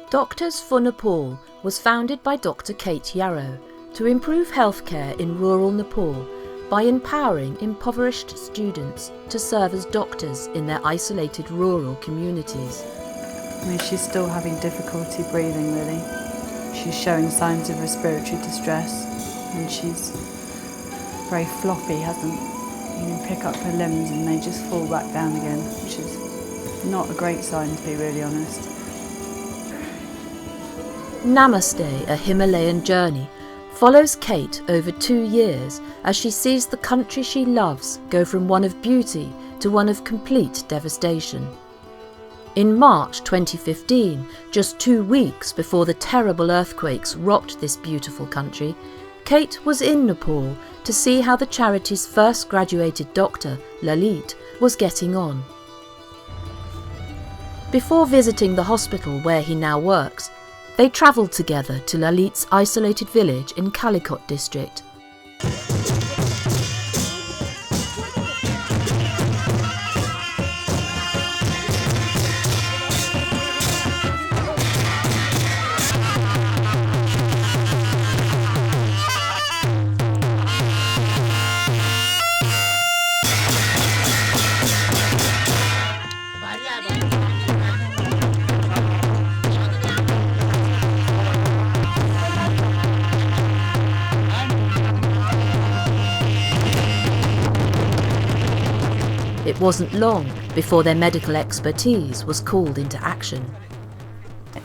Doctors for Nepal was founded by Dr. Kate Yarrow to improve healthcare in rural Nepal by empowering impoverished students to serve as doctors in their isolated rural communities. I mean, she's still having difficulty breathing, really. She's showing signs of respiratory distress, and she's very floppy, hasn't. You can pick up her limbs and they just fall back down again, which is not a great sign, to be really honest. NAMASTE, a Himalayan journey, follows Kate over 2 years as she sees the country she loves go from one of beauty to one of complete devastation. In March 2015, just 2 weeks before the terrible earthquakes rocked this beautiful country, Kate was in Nepal to see how the charity's first graduated doctor, Lalit, was getting on. Before visiting the hospital where he now works, they travelled together to Lalit's isolated village in Kalikot district. It wasn't long before their medical expertise was called into action.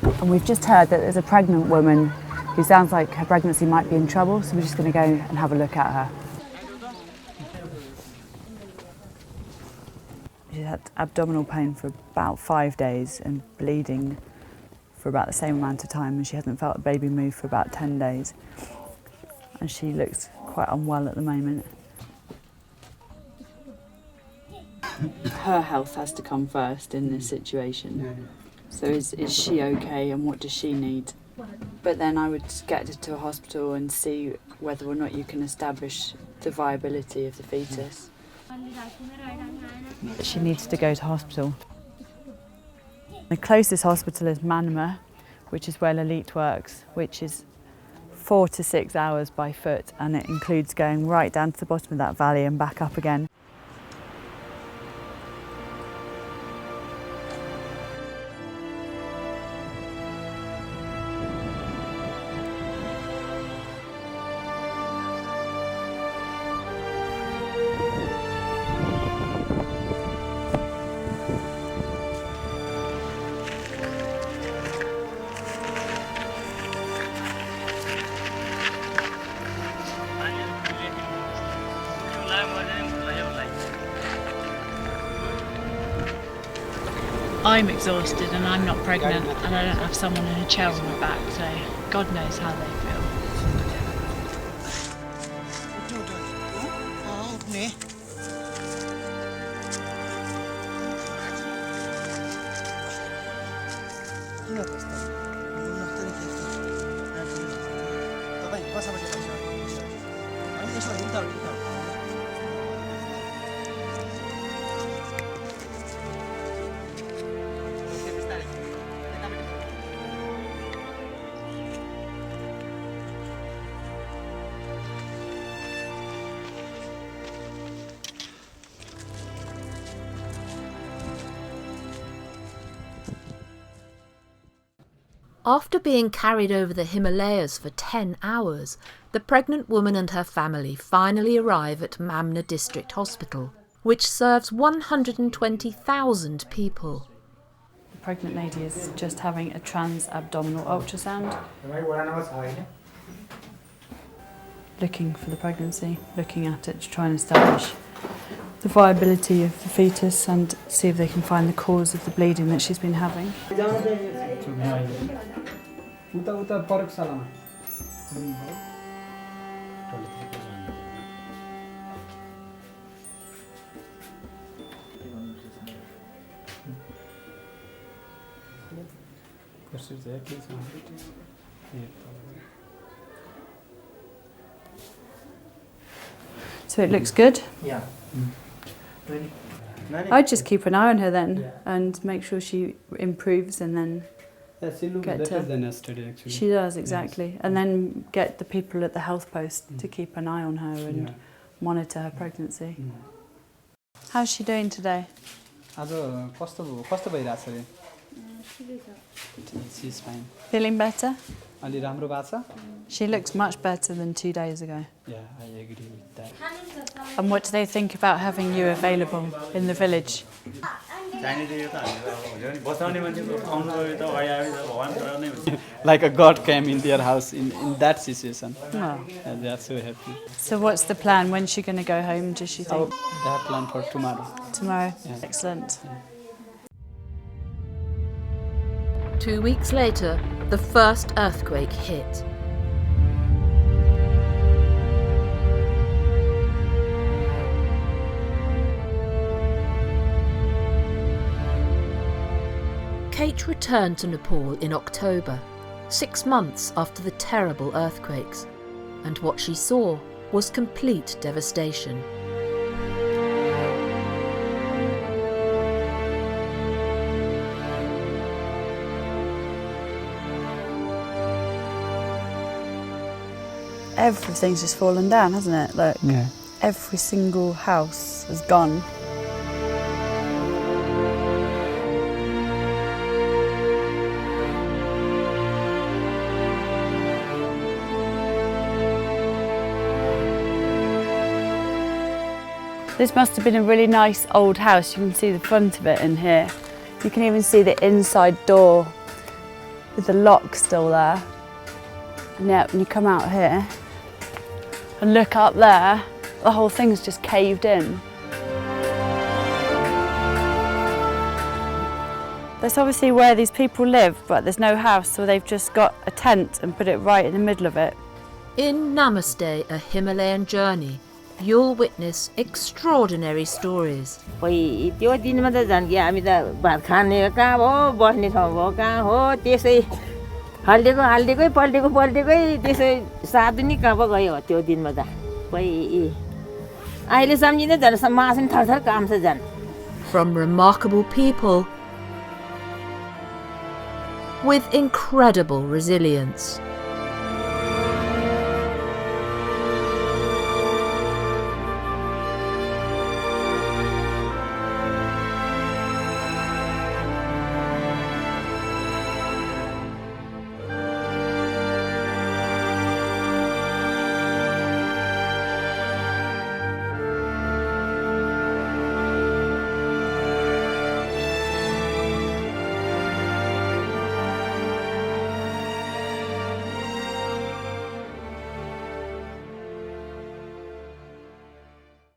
And we've just heard that there's a pregnant woman who sounds like her pregnancy might be in trouble, so we're just going to go and have a look at her. She had abdominal pain for about 5 days and bleeding for about the same amount of time, and she hasn't felt the baby move for about 10 days. And she looks quite unwell at the moment. Her health has to come first in this situation. So is she okay and what does she need? But then I would get her to a hospital and see whether or not you can establish the viability of the fetus. She needs to go to hospital. The closest hospital is Manama, which is where Lalit works, which is 4 to 6 hours by foot, and it includes going right down to the bottom of that valley and back up again. I'm exhausted and I'm not pregnant and I don't have someone in a chair on my back, so God knows how they feel. After being carried over the Himalayas for 10 hours, the pregnant woman and her family finally arrive at Mamna District Hospital, which serves 120,000 people. The pregnant lady is just having a trans-abdominal ultrasound. Looking for the pregnancy, looking at it to try and establish the viability of the fetus and see if they can find the cause of the bleeding that she's been having. So it looks good? Yeah. I'd just keep an eye on her then and make sure she improves and then Yeah, she looks Get better to- than yesterday actually. She does, exactly. And then get the people at the health post to keep an eye on her and Yeah. monitor her pregnancy. Mm. How's she doing today? आज कस्तो भइरहेछ रे? She's fine. Feeling better? अलि राम्रो भएको छ? She looks much better than 2 days ago. Yeah, I agree with that. And what do they think about having you available in the village? Like a god came in their house in that situation. Oh. And they are so happy. So what's the plan? When's she going to go home, does she think? They have planned for tomorrow. Tomorrow? Yeah. Excellent. 2 weeks later, the first earthquake hit. Kate returned to Nepal in October, 6 months after the terrible earthquakes, and what she saw was complete devastation. Everything's just fallen down, hasn't it? Look, Yeah. every single house is gone. This must have been a really nice old house. You can see the front of it in here. You can even see the inside door with the lock still there. And yeah, when you come out here and look up there, the whole thing's just caved in. That's obviously where these people live, but there's no house, so they've just got a tent and put it right in the middle of it. In Namaste, a Himalayan Journey, you'll witness extraordinary stories. खोइ त्यो दिनमा त झन् कि हामी त भात खाने कहाँ हो बस्ने ठाउँ हो कहाँ हो त्यसै हाल्डेकै पल्टेकै त्यसै साधुनी कहाँ पो गयो त्यो दिनमा त खोइ अहिले सम्झिँदै झन् मासु नि थरथर काम छ झन् From remarkable people with incredible resilience.